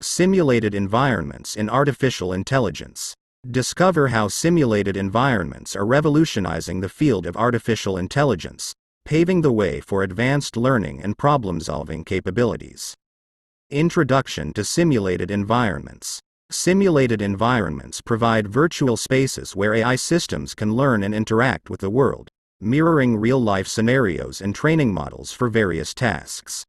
Simulated environments in artificial intelligence. Discover how simulated environments are revolutionizing the field of artificial intelligence, paving the way for advanced learning and problem-solving capabilities. Introduction to simulated environments. Simulated environments provide virtual spaces where AI systems can learn and interact with the world, mirroring real-life scenarios and training models for various tasks.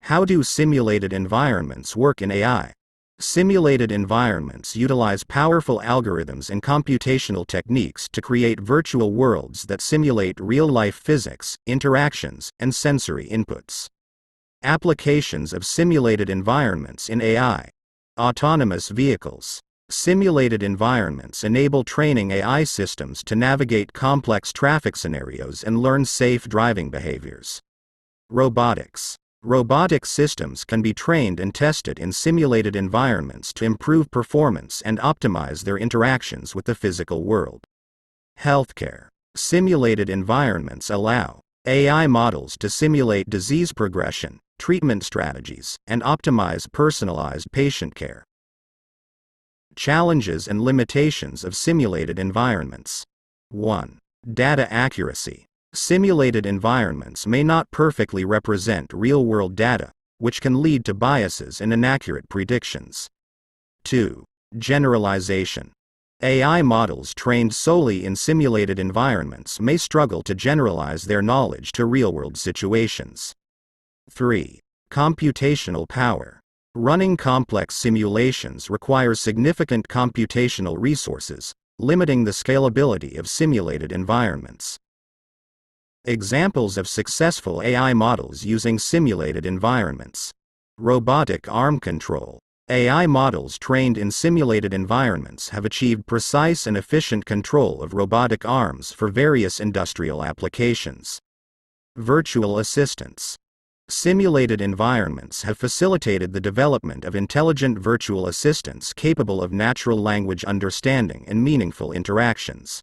How do simulated environments work in AI? Simulated environments utilize powerful algorithms and computational techniques to create virtual worlds that simulate real-life physics, interactions, and sensory inputs. Applications of simulated environments in AI. Autonomous vehicles. Simulated environments enable training AI systems to navigate complex traffic scenarios and learn safe driving behaviors. Robotics. Robotic systems can be trained and tested in simulated environments to improve performance and optimize their interactions with the physical world. Healthcare. Simulated environments allow AI models to simulate disease progression, treatment strategies, and optimize personalized patient care. Challenges and limitations of simulated environments. 1. Data accuracy. Simulated environments may not perfectly represent real-world data, which can lead to biases and inaccurate predictions. 2. Generalization. AI models trained solely in simulated environments may struggle to generalize their knowledge to real-world situations. 3. Computational power. Running complex simulations requires significant computational resources, limiting the scalability of simulated environments. Examples of successful AI models using simulated environments. Robotic arm control. AI models trained in simulated environments have achieved precise and efficient control of robotic arms for various industrial applications. Virtual assistants. Simulated environments have facilitated the development of intelligent virtual assistants capable of natural language understanding and meaningful interactions.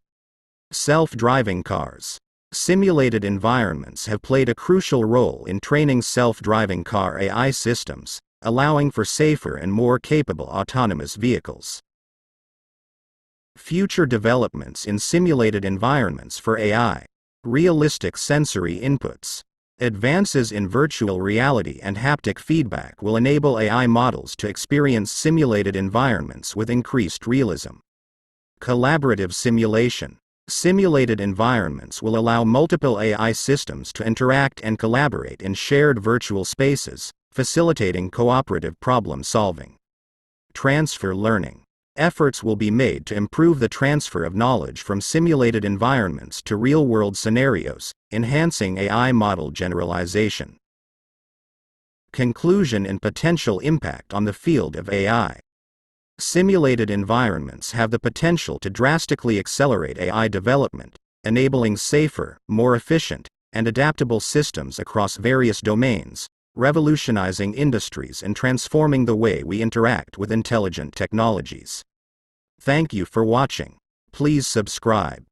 Self-driving cars. Simulated environments have played a crucial role in training self-driving car AI systems, allowing for safer and more capable autonomous vehicles. Future developments in simulated environments for AI. Realistic sensory inputs. Advances in virtual reality and haptic feedback will enable AI models to experience simulated environments with increased realism. Collaborative simulation. Simulated environments will allow multiple AI systems to interact and collaborate in shared virtual spaces, facilitating cooperative problem solving. Transfer learning. Efforts will be made to improve the transfer of knowledge from simulated environments to real-world scenarios, enhancing AI model generalization. Conclusion and potential impact on the field of AI. Simulated environments have the potential to drastically accelerate AI development, enabling safer, more efficient, and adaptable systems across various domains, revolutionizing industries and transforming the way we interact with intelligent technologies. Thank you for watching. Please subscribe.